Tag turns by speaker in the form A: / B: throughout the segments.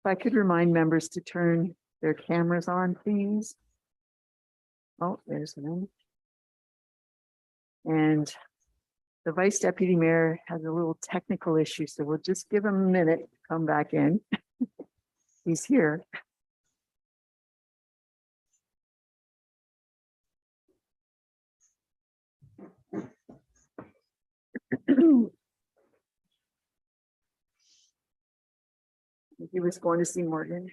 A: If I could remind members to turn their cameras on, please. Oh, there's one. And the Vice Deputy Mayor has a little technical issue, so we'll just give him a minute to come back in. He's here. He was going to see Morgan.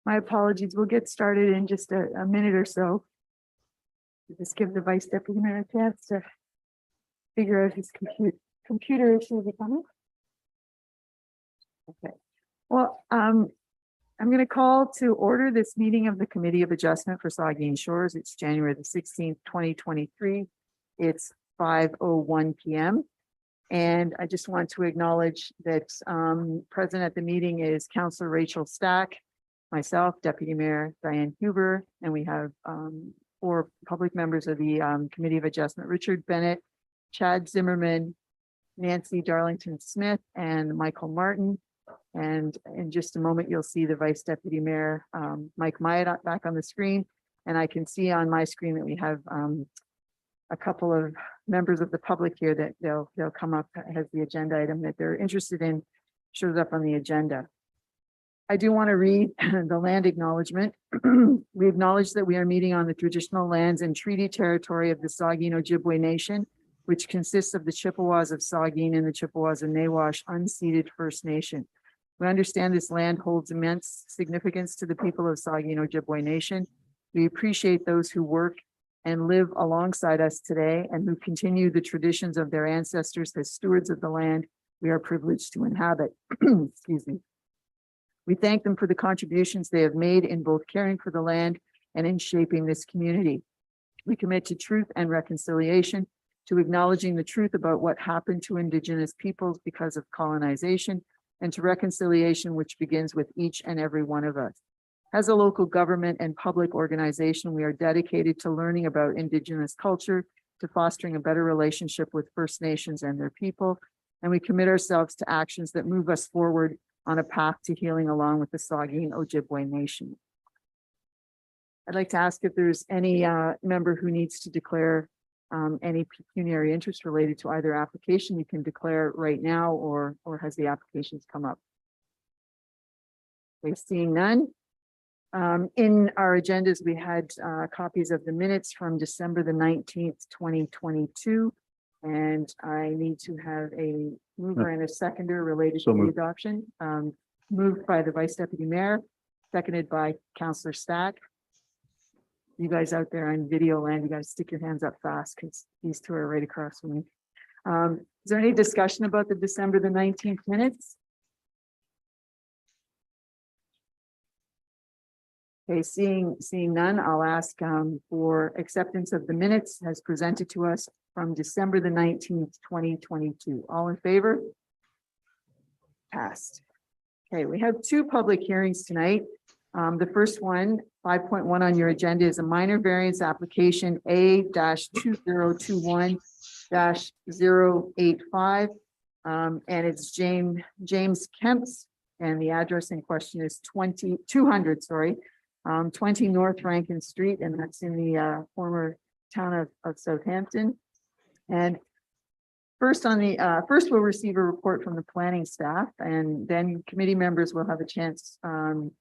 A: My apologies. We'll get started in just a minute or so. Just give the Vice Deputy Mayor a chance to figure out his computer issue becoming. Okay. Well, I'm going to call to order this meeting of the Committee of Adjustment for Saugeen Shores. It's January the 16th, 2023. It's 5:01 p.m. And I just want to acknowledge that present at the meeting is Councillor Rachel Stack, myself, Deputy Mayor Diane Huber, and we have 4 public members of the Committee of Adjustment: Richard Bennett, Chad Zimmerman, Nancy Darlington Smith, and Michael Martin. And in just a moment, you'll see the Vice Deputy Mayor, Mike Myatt, back on the screen. And I can see on my screen that we have a couple of members of the public here that they'll come up as the agenda item that they're interested in shows up on the agenda. I do want to read the land acknowledgement. We acknowledge that we are meeting on the traditional lands and treaty territory of the Saugeen Ojibwe Nation, which consists of the Chippewas of Saugeen and the Chippewas of Nawash unceded First Nation. We understand this land holds immense significance to the people of Saugeen Ojibwe Nation. We appreciate those who work and live alongside us today and who continue the traditions of their ancestors as stewards of the land we are privileged to inhabit. Excuse me. We thank them for the contributions they have made in both caring for the land and in shaping this community. We commit to truth and reconciliation, to acknowledging the truth about what happened to Indigenous peoples because of colonization, and to reconciliation, which begins with each and every one of us. As a local government and public organization, we are dedicated to learning about Indigenous culture, to fostering a better relationship with First Nations and their people, and we commit ourselves to actions that move us forward on a path to healing along with the Saugeen Ojibwe Nation. I'd like to ask if there's any member who needs to declare any pecuniary interest related to either application. You can declare right now, or has the applications come up? Okay, seeing none. In our agendas, we had copies of the minutes from December the 19th, 2022. And I need to have a mover and a seconder related to the adoption. Moved by the Vice Deputy Mayor, seconded by Councillor Stack. You guys out there on video land, you got to stick your hands up fast because these two are right across from me. Is there any discussion about the December the 19th minutes? Okay, seeing none, I'll ask for acceptance of the minutes as presented to us from December the 19th, 2022. All in favor? Passed. Okay, we have 2 public hearings tonight. The first one, 5.1 on your agenda, is a minor variance application A-2021-085. And it's James Kemp's, and the address in question is 20 North Rankin Street, and that's in the former town of Southampton. And first we'll receive a report from the planning staff, and then committee members will have a chance to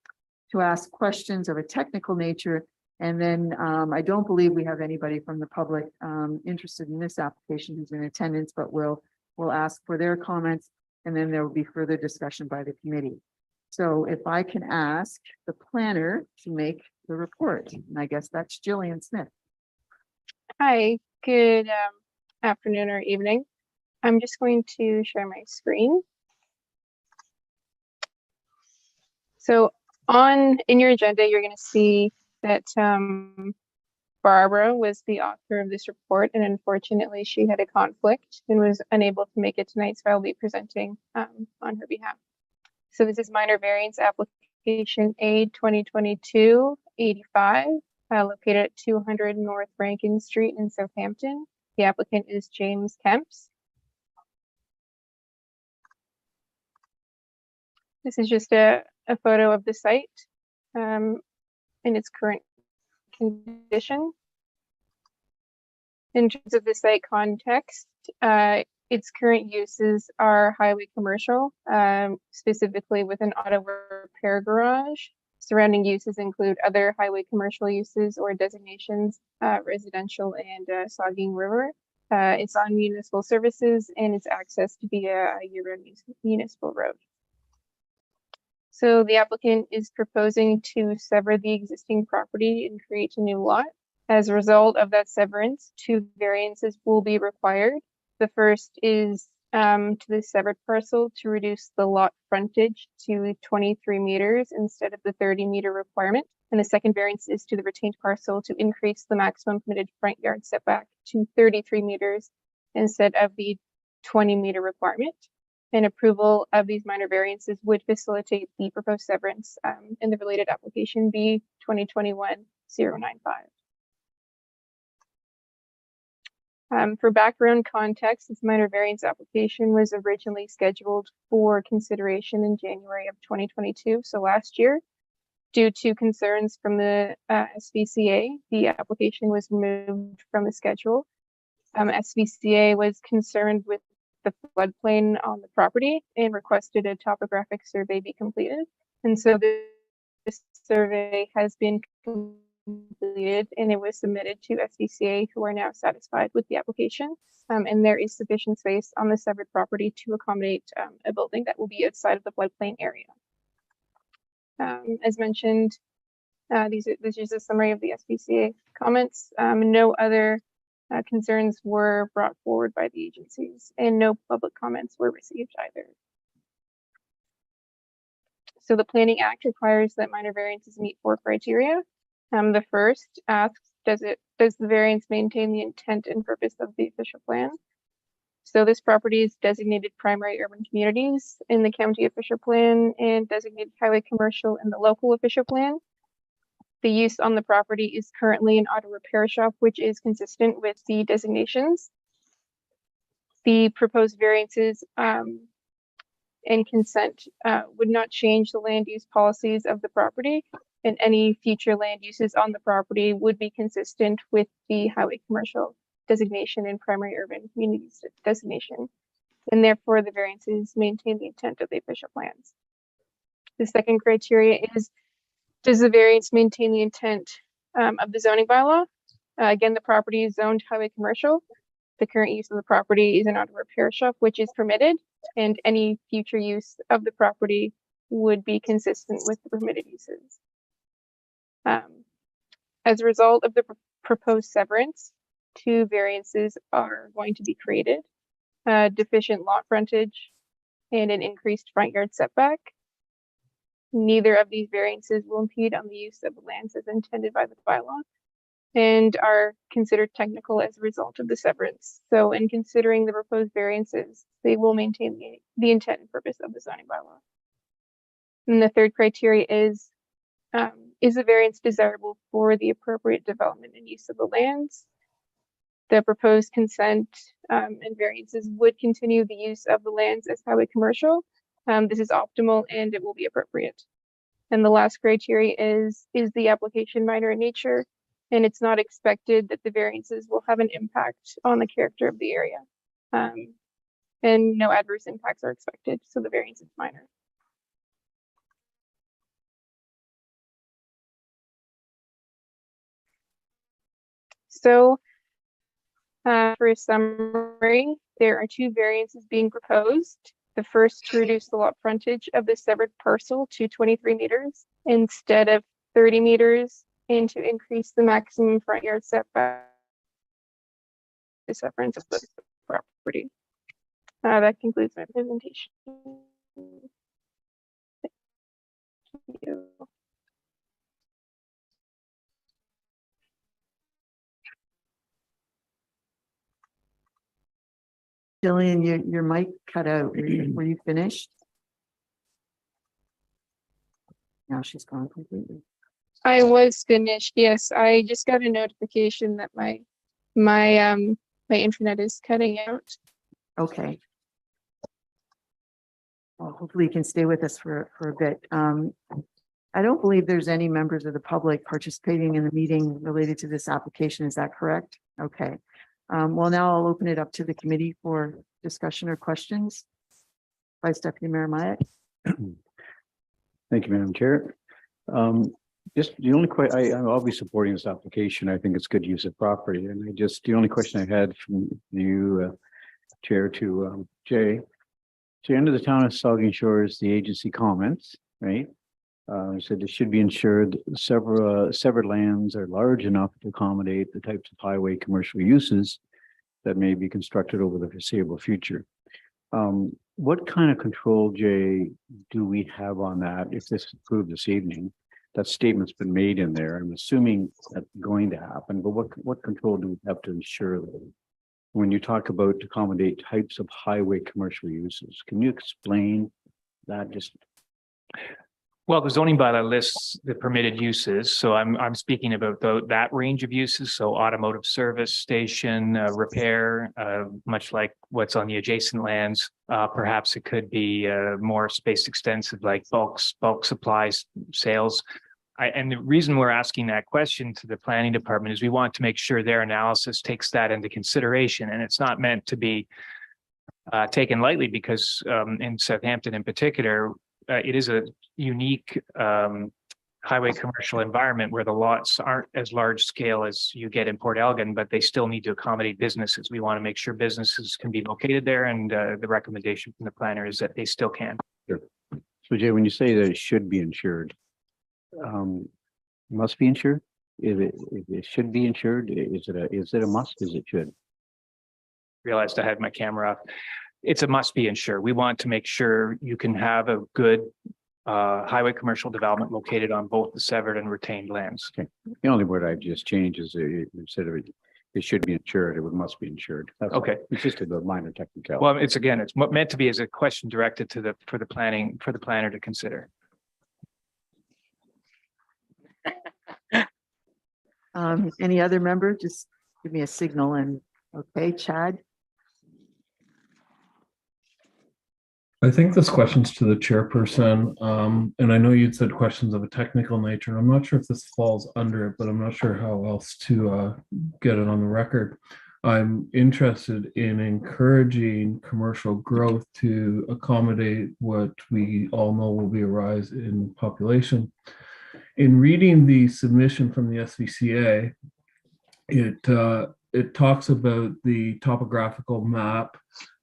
A: ask questions of a technical nature And then I don't believe we have anybody from the public interested in this application who's in attendance, but we'll ask for their comments, and then there will be further discussion by the committee. So if I can ask the planner to make the report, and I guess that's Jillian Smith.
B: Hi, good afternoon or evening. I'm just going to share my screen. So in your agenda, you're going to see that Barbara was the author of this report, and unfortunately she had a conflict and was unable to make it tonight, so I'll be presenting on her behalf. So this is minor variance application A 2022-85, located at 200 North Rankin Street in Southampton. The applicant is James Kemps. This is just a photo of the site in its current condition. In terms of the site context, its current uses are highway commercial, specifically with an auto repair garage. Surrounding uses include other highway commercial uses or designations, residential and Saugeen River. It's on municipal services and it's accessed via a year-round municipal road. So the applicant is proposing to sever the existing property and create a new lot. As a result of that severance, 2 variances will be required. The first is to the severed parcel to reduce the lot frontage to 23 meters instead of the 30-meter requirement. And the second variance is to the retained parcel to increase the maximum permitted front yard setback to 33 meters instead of the 20-meter requirement. And approval of these minor variances would facilitate the proposed severance in the related application B 2021-095. For background context, this minor variance application was originally scheduled for consideration in January of 2022, so last year. Due to concerns from the SVCA, the application was removed from the schedule. SVCA was concerned with the floodplain on the property and requested a topographic survey be completed. And so this survey has been completed and it was submitted to SVCA, who are now satisfied with the application. And there is sufficient space on the severed property to accommodate a building that will be outside of the floodplain area. As mentioned, this is a summary of the SVCA comments. No other concerns were brought forward by the agencies, and no public comments were received either. So the Planning Act requires that minor variances meet 4 criteria. The first asks, does the variance maintain the intent and purpose of the official plan? So this property is designated primary urban communities in the county official plan and designated highway commercial in the local official plan. The use on the property is currently an auto repair shop, which is consistent with the designations. The proposed variances and consent would not change the land use policies of the property, and any future land uses on the property would be consistent with the highway commercial designation and primary urban communities designation, and therefore the variances maintain the intent of the official plans. The second criteria is, does the variance maintain the intent of the zoning bylaw? Again, the property is zoned highway commercial. The current use of the property is an auto repair shop, which is permitted, and any future use of the property would be consistent with the permitted uses. As a result of the proposed severance, 2 variances are going to be created: deficient lot frontage and an increased front yard setback. Neither of these variances will impede on the use of the lands as intended by the bylaw and are considered technical as a result of the severance. So in considering the proposed variances, they will maintain the intent and purpose of the zoning bylaw. And the third criteria is the variance desirable for the appropriate development and use of the lands? The proposed consent and variances would continue the use of the lands as highway commercial. This is optimal and it will be appropriate. And the last criteria is the application minor in nature, and it's not expected that the variances will have an impact on the character of the area. And no adverse impacts are expected, so the variance is minor. So for a summary, there are two variances being proposed. The first to reduce the lot frontage of the severed parcel to 23 meters instead of 30 meters, and to increase the maximum front yard setback the severance of the property. That concludes my presentation. Thank you.
A: Jillian, your mic cut out. Were you finished? Now she's gone completely.
B: I was finished. Yes, I just got a notification that my internet is cutting out.
A: Okay. Well, hopefully you can stay with us for a bit. I don't believe there's any members of the public participating in the meeting related to this application. Is that correct? Okay. Well, now I'll open it up to the committee for discussion or questions. Vice Deputy Mayor Myatt.
C: Thank you, Madam Chair. Just the only I'll be supporting this application. I think it's good use of property. And the only question I had from you, Chair, to Jay. So under the town of Saugeen Shores, the agency comments, right? Said it should be ensured severed lands are large enough to accommodate the types of highway commercial uses that may be constructed over the foreseeable future. What kind of control, Jay, do we have on that if this is approved this evening? That statement's been made in there. I'm assuming that's going to happen, but what control do we have to ensure that when you talk about to accommodate types of highway commercial uses? Can you explain that? Just
D: well, the zoning bylaw lists the permitted uses, so I'm speaking about that range of uses. So automotive service station, repair, much like what's on the adjacent lands. Perhaps it could be more space extensive, like bulk supplies sales. And the reason we're asking that question to the planning department is we want to make sure their analysis takes that into consideration, and it's not meant to be taken lightly because in Southampton in particular, it is a unique highway commercial environment where the lots aren't as large scale as you get in Port Elgin, but they still need to accommodate businesses. We want to make sure businesses can be located there, and the recommendation from the planner is that they still can.
C: sure. So Jay, when you say that it should be insured, must be insured? If it should be insured, is it a must? Is it should?
D: Realized I had my camera off. It's a must be insured. We want to make sure you can have a good highway commercial development located on both the severed and retained lands.
C: Okay. The only word I've just changed is instead of it should be insured, it must be insured. That's
D: Okay.
C: All. It's just a minor technicality.
D: Well, it's meant to be as a question directed to for the planner to consider.
A: Any other member? Just give me a signal and okay, Chad.
E: I think this question's to the chairperson, and I know you'd said questions of a technical nature, and I'm not sure if this falls under it, but I'm not sure how else to get it on the record. I'm interested in encouraging commercial growth to accommodate what we all know will be a rise in population. In reading the submission from the SVCA, it talks about the topographical map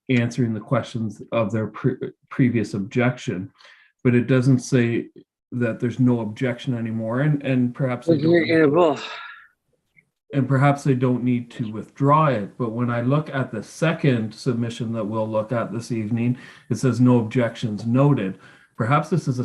E: answering the questions of their previous objection, but it doesn't say that there's no objection anymore, and perhaps they don't need to withdraw it. But when I look at the second submission that we'll look at this evening, it says no objections noted. Perhaps this is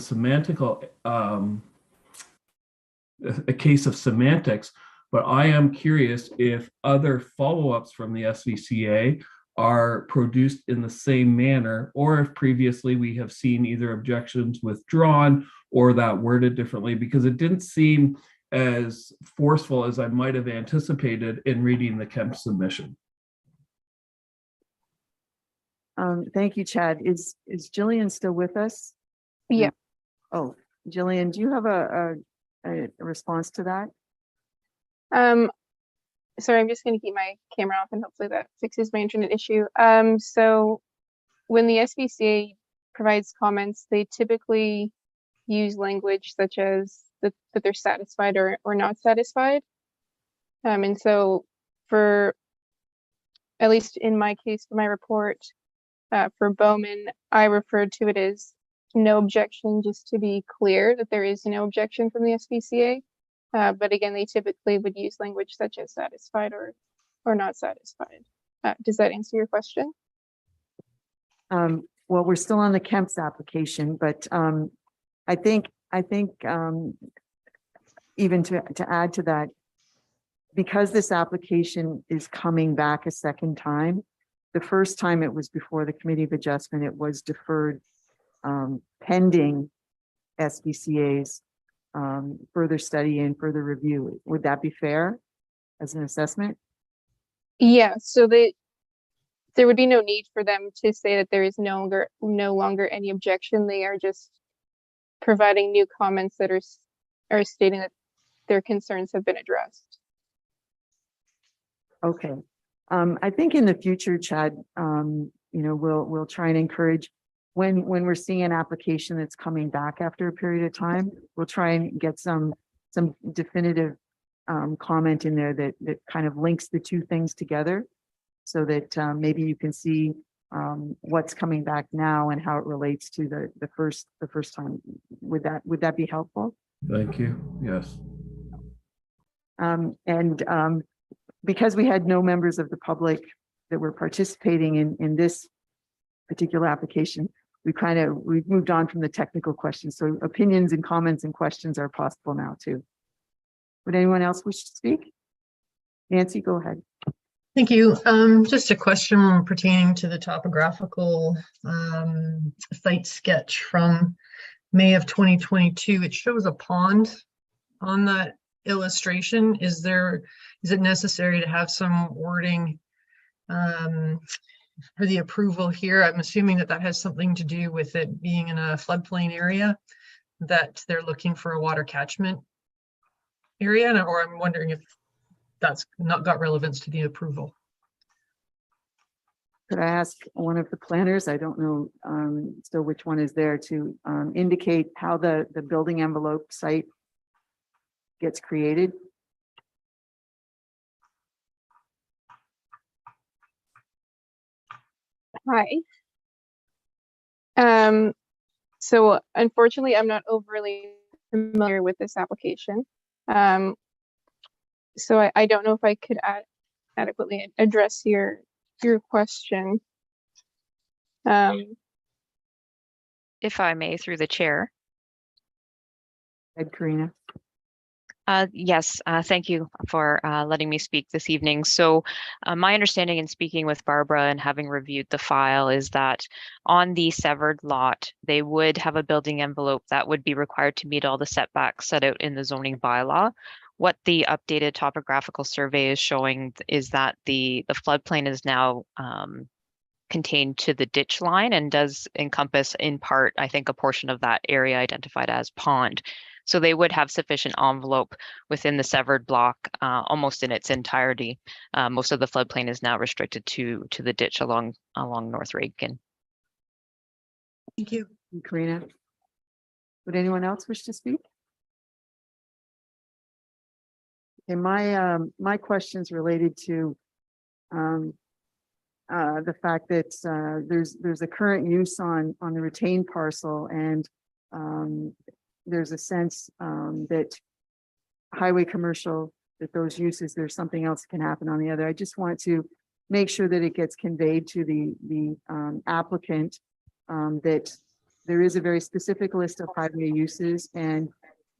E: a case of semantics, but I am curious if other follow-ups from the SVCA are produced in the same manner, or if previously we have seen either objections withdrawn or that worded differently, because it didn't seem as forceful as I might have anticipated in reading the Kemp submission.
A: Thank you, Chad. Is Jillian still with us?
B: Yeah.
A: Oh, Jillian, do you have a response to that?
B: Sorry, I'm just going to keep my camera off and hopefully that fixes my internet issue. So when the SVCA provides comments, they typically use language such as that they're satisfied or not satisfied. And so for, at least in my case, for my report, for Bowman, I referred to it as no objection, just to be clear that there is no objection from the SPCA. But again, they typically would use language such as satisfied or not satisfied. Does that answer your question?
A: Well, we're still on the Kemp's application, but I think even to add to that, because this application is coming back a second time, the first time it was before the Committee of Adjustment, it was deferred pending SBCA's further study and further review. Would that be fair as an assessment?
B: Yeah, so there would be no need for them to say that there is no longer any objection. They are just providing new comments that are stating that their concerns have been addressed.
A: Okay. I think in the future, Chad, we'll try and encourage when we're seeing an application that's coming back after a period of time, we'll try and get some definitive comment in there that kind of links the two things together, so that maybe you can see what's coming back now and how it relates to the first time. Would that be helpful?
E: Thank you. Yes.
A: Because we had no members of the public that were participating in this particular application, we've moved on from the technical questions. So opinions and comments and questions are possible now too. Would anyone else wish to speak? Nancy, go ahead.
F: Thank you. Just a question pertaining to the topographical site sketch from May of 2022. It shows a pond on that illustration. Is it necessary to have some wording for the approval here? I'm assuming that has something to do with it being in a floodplain area, that they're looking for a water catchment area, or I'm wondering if that's not got relevance to the approval.
A: Could I ask one of the planners, I don't know still which one is there, to indicate how the building envelope site gets created?
B: Hi. So unfortunately, I'm not overly familiar with this application. So I don't know if I could adequately address your question.
G: If I may, through the chair.
A: Ed, Karina.
G: Yes, thank you for letting me speak this evening. So my understanding in speaking with Barbara and having reviewed the file is that on the severed lot, they would have a building envelope that would be required to meet all the setbacks set out in the zoning bylaw. What the updated topographical survey is showing is that the floodplain is now contained to the ditch line and does encompass in part, I think, a portion of that area identified as pond. So they would have sufficient envelope within the severed block almost in its entirety. Most of the floodplain is now restricted to the ditch along North Reagan.
F: Thank you.
A: Karina. Would anyone else wish to speak? Okay, my questions related to the fact that there's a current use on the retained parcel, and there's a sense that highway commercial, that those uses, there's something else that can happen on the other. I just want to make sure that it gets conveyed to the applicant that there is a very specific list of highway uses, and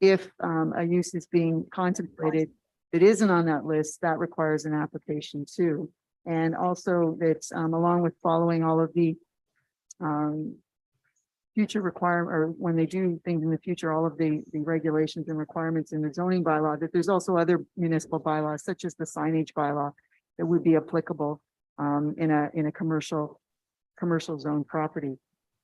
A: if a use is being contemplated that isn't on that list, that requires an application too. And also that along with following all of the future requirement, or when they do things in the future, all of the regulations and requirements in the zoning bylaw, that there's also other municipal bylaws, such as the signage bylaw, that would be applicable in a commercial zone property.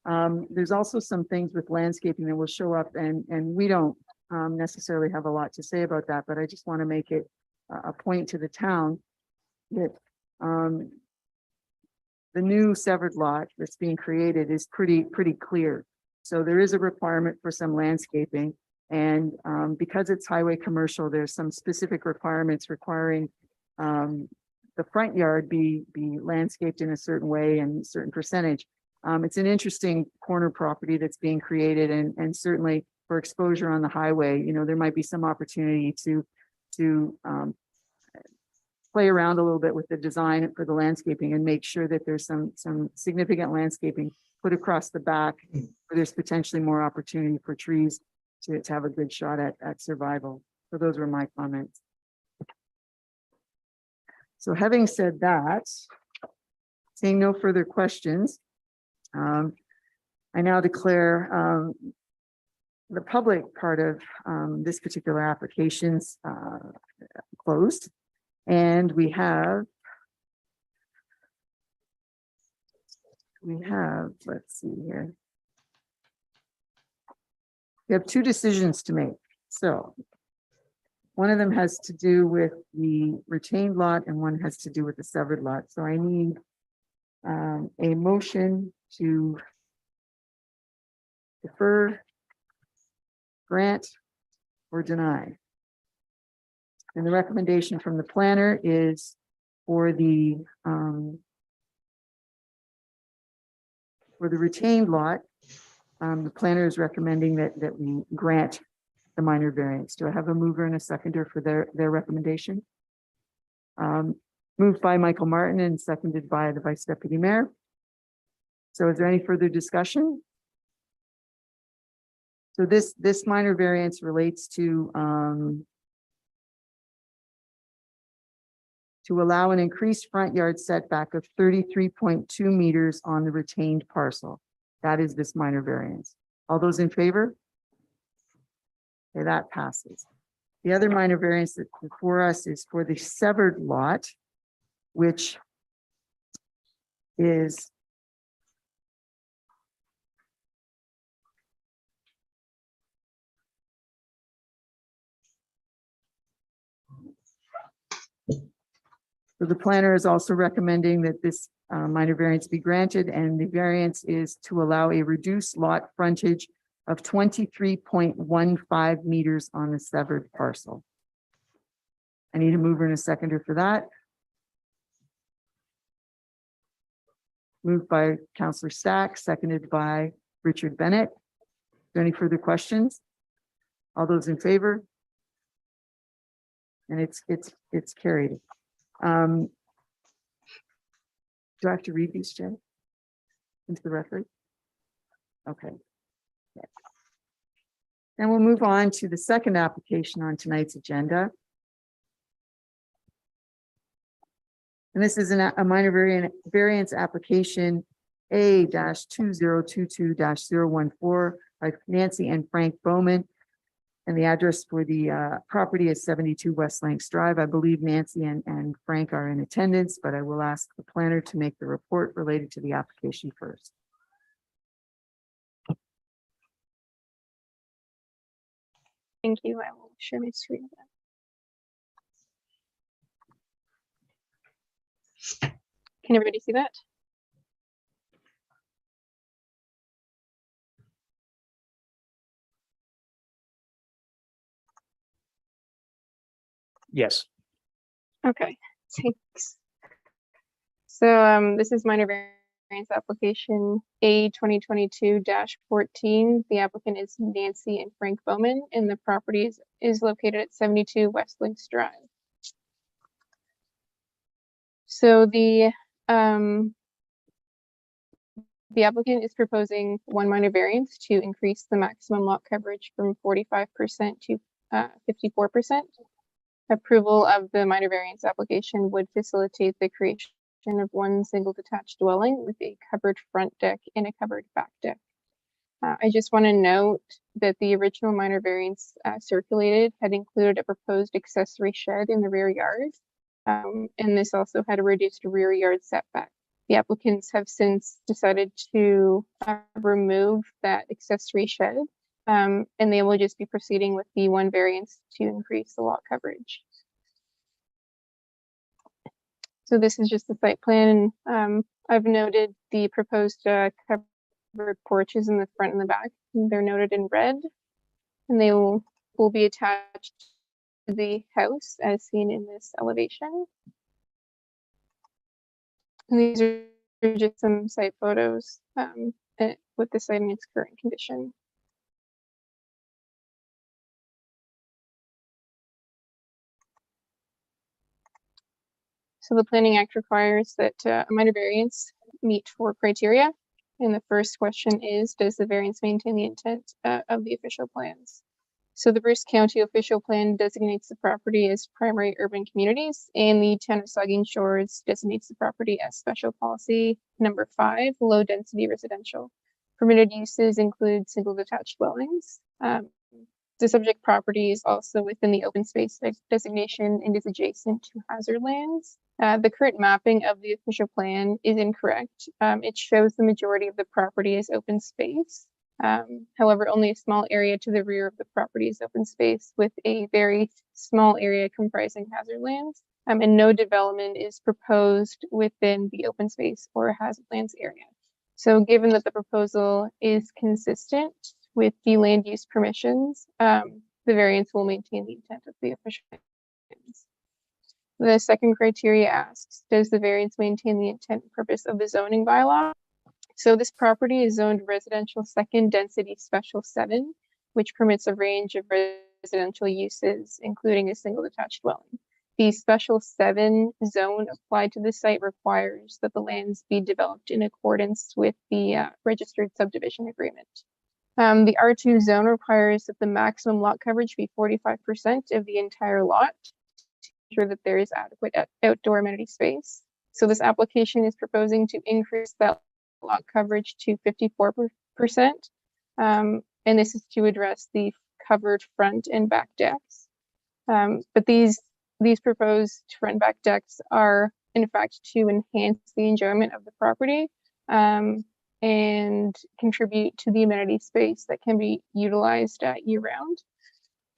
A: There's also some things with landscaping that will show up, and we don't necessarily have a lot to say about that, but I just want to make it a point to the town that the new severed lot that's being created is pretty clear. So there is a requirement for some landscaping, and because it's highway commercial, there's some specific requirements requiring the front yard be landscaped in a certain way and a certain percentage. It's an interesting corner property that's being created, and certainly for exposure on the highway, you know, there might be some opportunity to play around a little bit with the design for the landscaping and make sure that there's some significant landscaping put across the back where there's potentially more opportunity for trees to have a good shot at survival. So those were my comments. So having said that, seeing no further questions, I now declare the public part of this particular application's closed. And we have, let's see here. We have two decisions to make. So one of them has to do with the retained lot and one has to do with the severed lot. So I need a motion to defer, grant, or deny. And the recommendation from the planner is for the retained lot. The planner is recommending that we grant the minor variance. Do I have a mover and a seconder for their recommendation? Moved by Michael Martin and seconded by the Vice Deputy Mayor. So is there any further discussion? So this minor variance relates to allow an increased front yard setback of 33.2 meters on the retained parcel. That is this minor variance. All those in favor? Okay, that passes. The other minor variance that's before us is for the severed lot, which is so the planner is also recommending that this minor variance be granted, and the variance is to allow a reduced lot frontage of 23.15 meters on the severed parcel. I need a mover and a seconder for that. Moved by Councillor Stack, seconded by Richard Bennett. Is there any further questions? All those in favor? And it's carried. Do I have to read these, Jay? Into the record? Okay. Yeah. And we'll move on to the second application on tonight's agenda. And this is a minor variance application A-2022-014 by Nancy and Frank Bowman. And the address for the property is 72 West Lanks Drive. I believe Nancy and Frank are in attendance, but I will ask the planner to make the report related to the application first.
B: Thank you. I will share my screen. Can everybody see that?
D: Yes.
B: Okay, thanks. So this is minor variance application A 2022-14. The applicant is Nancy and Frank Bowman, and the property is located at 72 West Links Drive. So the applicant is proposing one minor variance to increase the maximum lot coverage from 45% to 54%. Approval of the minor variance application would facilitate the creation of one single detached dwelling with a covered front deck and a covered back deck. I just want to note that the original minor variance circulated had included a proposed accessory shed in the rear yard, and this also had a reduced rear yard setback. The applicants have since decided to remove that accessory shed, and they will just be proceeding with the one variance to increase the lot coverage. So this is just the site plan. I've noted the proposed covered porches in the front and the back. They're noted in red, and they will be attached to the house as seen in this elevation. And these are just some site photos with the site in its current condition. So the Planning Act requires that a minor variance meet 4 criteria. And the first question is, does the variance maintain the intent of the official plans? So the Bruce County official plan designates the property as primary urban communities, and the town of Saugeen Shores designates the property as special policy number 5, low density residential. Permitted uses include single detached dwellings. The subject property is also within the open space designation and is adjacent to hazard lands. The current mapping of the official plan is incorrect. It shows the majority of the property as open space. However, only a small area to the rear of the property is open space, with a very small area comprising hazard lands. And no development is proposed within the open space or hazard lands area. So given that the proposal is consistent with the land use permissions, the variance will maintain the intent of the official plans. The second criteria asks, does the variance maintain the intent and purpose of the zoning bylaw? So this property is zoned residential second density special 7, which permits a range of residential uses, including a single detached dwelling. The special 7 zone applied to the site requires that the lands be developed in accordance with the registered subdivision agreement. The R2 zone requires that the maximum lot coverage be 45% of the entire lot to ensure that there is adequate outdoor amenity space. So this application is proposing to increase that lot coverage to 54%. And this is to address the covered front and back decks. But these proposed front and back decks are in fact to enhance the enjoyment of the property and contribute to the amenity space that can be utilized year round.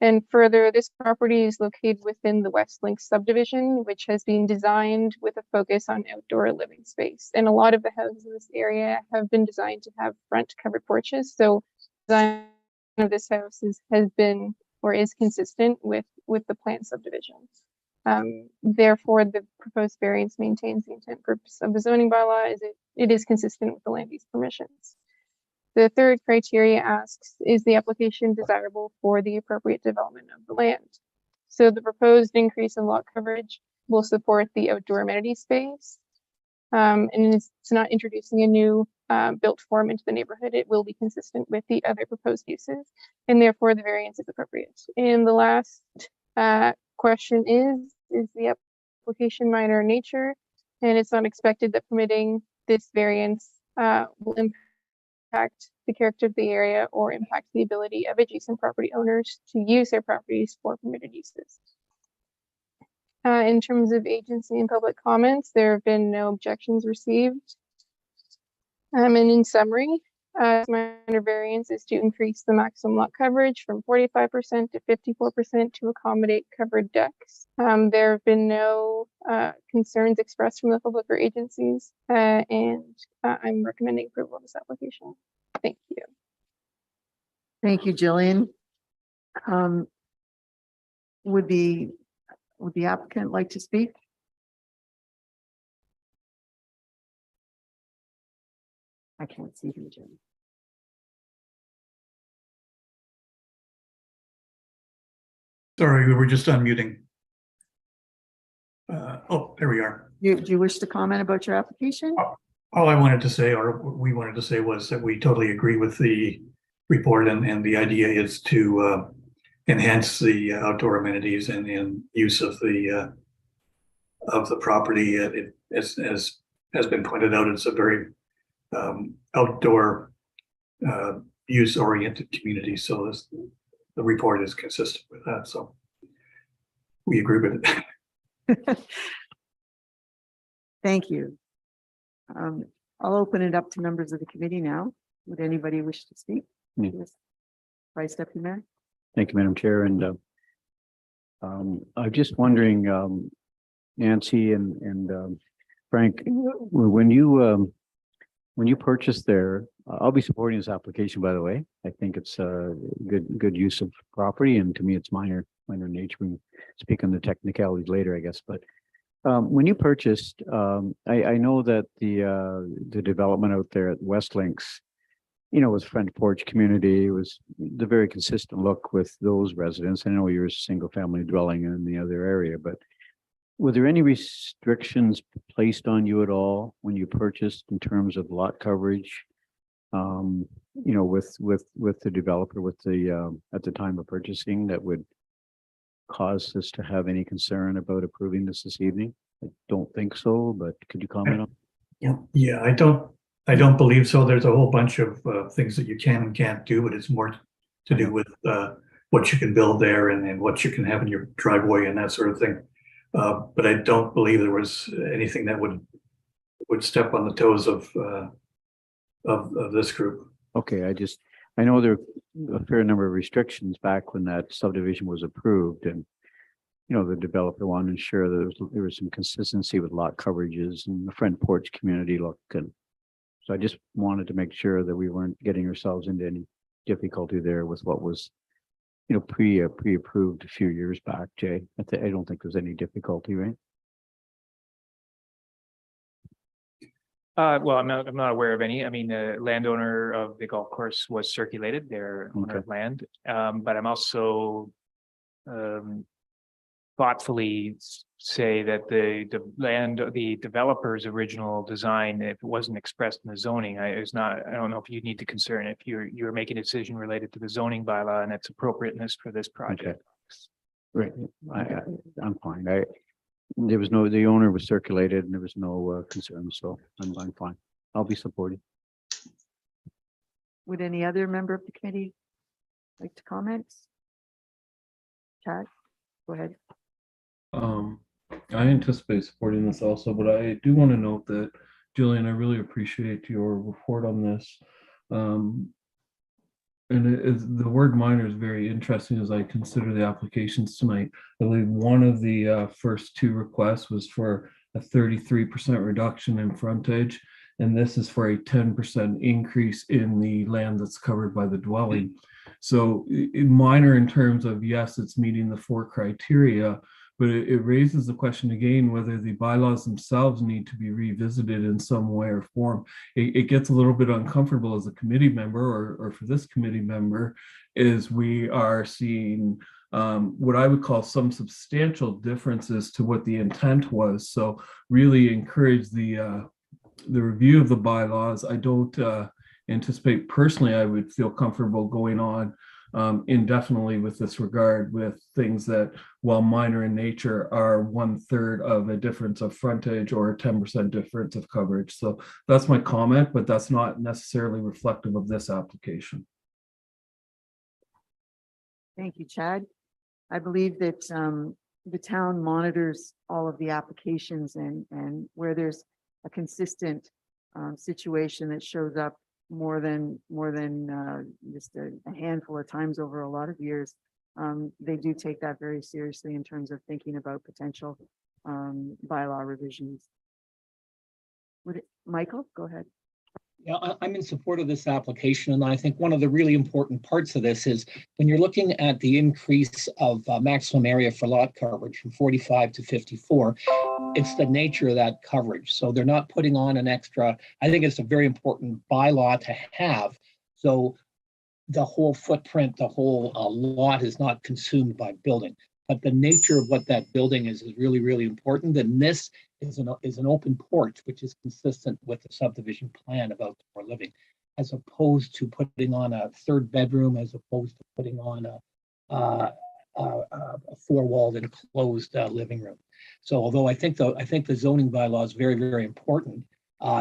B: And further, this property is located within the West Link subdivision, which has been designed with a focus on outdoor living space. And a lot of the houses in this area have been designed to have front covered porches. So design of this house has been or is consistent with the planned subdivision. Therefore, the proposed variance maintains the intent purpose of the zoning bylaw as it is consistent with the land use permissions. The third criteria asks, is the application desirable for the appropriate development of the land? So the proposed increase in lot coverage will support the outdoor amenity space. And it's not introducing a new built form into the neighborhood. It will be consistent with the other proposed uses, and therefore the variance is appropriate. And the last question is the application minor in nature? And it's not expected that permitting this variance will impact the character of the area or impact the ability of adjacent property owners to use their properties for permitted uses. In terms of agency and public comments, there have been no objections received. And in summary, minor variance is to increase the maximum lot coverage from 45% to 54% to accommodate covered decks. There have been no concerns expressed from the public or agencies, and I'm recommending approval of this application. Thank you.
A: Thank you, Jillian. Would the applicant like to speak? I can't see you, Jillian.
H: Sorry, we were just unmuting. Oh, there we are.
A: Do you wish to comment about your application?
H: All I wanted to say, or we wanted to say, was that we totally agree with the report, and the idea is to enhance the outdoor amenities and use of the property. It has been pointed out, it's a very outdoor use oriented community. So the report is consistent with that. So we agree with it.
A: Thank you. I'll open it up to members of the committee now. Would anybody wish to speak?
C: Yeah.
A: Yes. Vice Deputy Mayor.
C: Thank you, Madam Chair. And I'm just wondering, Nancy and Frank, when you purchased there, I'll be supporting this application, by the way. I think it's a good use of property, and to me, it's minor nature. We can speak on the technicalities later, I guess. But When you purchased, I know that the development out there at West Links, was front porch community, it was the very consistent look with those residents. I know you're a single family dwelling in the other area, but were there any restrictions placed on you at all when you purchased in terms of lot coverage? With the developer, at the time of purchasing, that would cause us to have any concern about approving this evening? I don't think so, but could you comment on?
H: Yeah, I don't believe so. There's a whole bunch of things that you can and can't do, but it's more to do with what you can build there and what you can have in your driveway and that sort of thing. But I don't believe there was anything that would step on the toes of this group.
C: Okay, I know there were a fair number of restrictions back when that subdivision was approved, and the developer wanted to ensure that there was some consistency with lot coverages and the front porch community look. And so I just wanted to make sure that we weren't getting ourselves into any difficulty there with what was, pre-approved a few years back, Jay. I don't think there's any difficulty, right?
D: Well, I'm not aware of any. I mean, the landowner of the golf course was circulated, their owner of land. But I'm also thoughtfully say that the developer's original design, if it wasn't expressed in the zoning, I don't know if you need to concern if you're making a decision related to the zoning bylaw and its appropriateness for this project.
C: Right. I'm fine. The owner was circulated and there was no concern, so I'm fine. I'll be supportive.
A: Would any other member of the committee like to comment? Chad, go ahead.
E: I anticipate supporting this also, but I do want to note that, Jillian, I really appreciate your report on this. And the word minor is very interesting as I consider the applications tonight. I believe one of the first two requests was for a 33% reduction in frontage, and this is for a 10% increase in the land that's covered by the dwelling. So minor in terms of, yes, it's meeting the 4 criteria, but it raises the question again whether the bylaws themselves need to be revisited in some way or form. It gets a little bit uncomfortable as a committee member, or for this committee member, is we are seeing what I would call some substantial differences to what the intent was. So really encourage the review of the bylaws. I don't anticipate personally I would feel comfortable going on indefinitely with this regard, with things that, while minor in nature, are 1/3 of a difference of frontage or a 10% difference of coverage. So that's my comment, but that's not necessarily reflective of this application.
A: Thank you, Chad. I believe that the town monitors all of the applications, and where there's a consistent situation that shows up more than just a handful of times over a lot of years, they do take that very seriously in terms of thinking about potential bylaw revisions. Michael, go ahead.
I: Yeah, I'm in support of this application, and I think one of the really important parts of this is when you're looking at the increase of maximum area for lot coverage from 45 to 54, it's the nature of that coverage. So they're not putting on an extra. I think it's a very important bylaw to have. So the whole footprint, the whole lot is not consumed by building. But the nature of what that building is really, really important. And this is an open porch, which is consistent with the subdivision plan about more living, as opposed to putting on a 3rd bedroom, as opposed to putting on a 4-walled enclosed living room. So although I think the zoning bylaw is very, very important,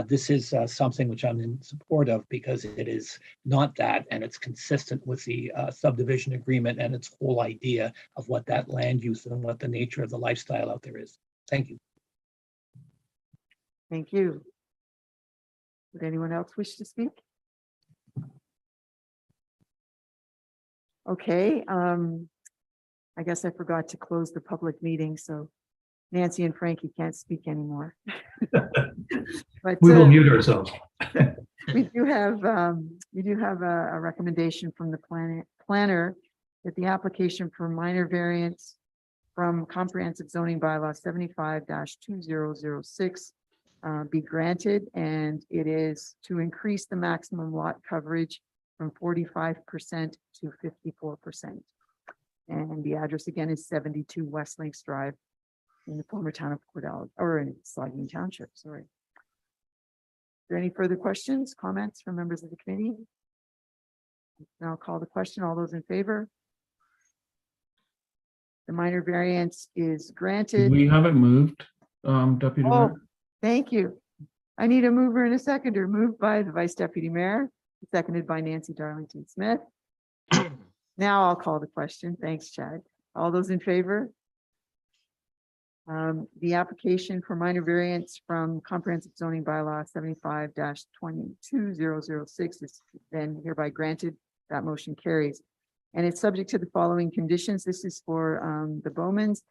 I: this is something which I'm in support of because it is not that, and it's consistent with the subdivision agreement and its whole idea of what that land use and what the nature of the lifestyle out there is. Thank you.
A: Thank you. Would anyone else wish to speak? Okay, I guess I forgot to close the public meeting, so Nancy and Frankie can't speak anymore. But
H: We will mute ourselves.
A: we do have a recommendation from the planner that the application for minor variance from comprehensive zoning bylaw 75-2006 be granted, and it is to increase the maximum lot coverage from 45% to 54%. And the address again is 72 West Links Drive in the former town of Cordell, or in Saugeen Township, sorry. Are there any further questions, comments from members of the committee? Now I'll call the question. All those in favor? The minor variance is granted.
E: We haven't moved, Deputy
A: Oh,
E: Mayor.
A: thank you. I need a mover and a seconder. Moved by the Vice Deputy Mayor, seconded by Nancy Darlington Smith. Now I'll call the question. Thanks, Chad. All those in favor? The application for minor variance from comprehensive zoning bylaw 75-22006 is then hereby granted. That motion carries. And it's subject to the following conditions. This is for the Bowmans.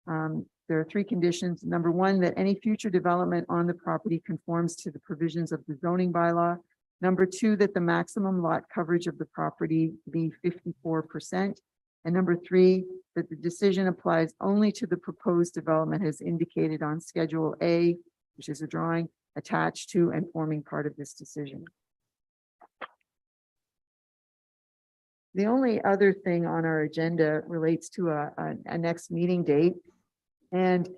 A: There are three conditions. Number one, that any future development on the property conforms to the provisions of the zoning bylaw. Number two, that the maximum lot coverage of the property be 54%. And number three, that the decision applies only to the proposed development as indicated on Schedule A, which is a drawing attached to and forming part of this decision. The only other thing on our agenda relates to a next meeting date. And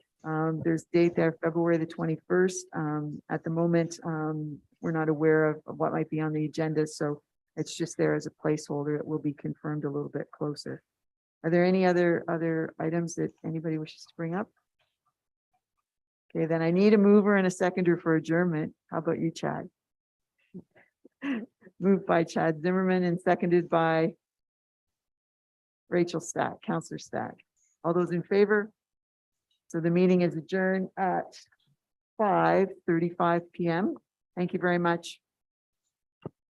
A: there's a date there, February the 21st. At the moment, we're not aware of what might be on the agenda, so it's just there as a placeholder. It will be confirmed a little bit closer. Are there any other items that anybody wishes to bring up? Okay, then I need a mover and a seconder for adjournment. How about you, Chad? Moved by Chad Zimmerman and seconded by Rachel Stack, Councillor Stack. All those in favor? So the meeting is adjourned at 5:35 p.m. Thank you very much.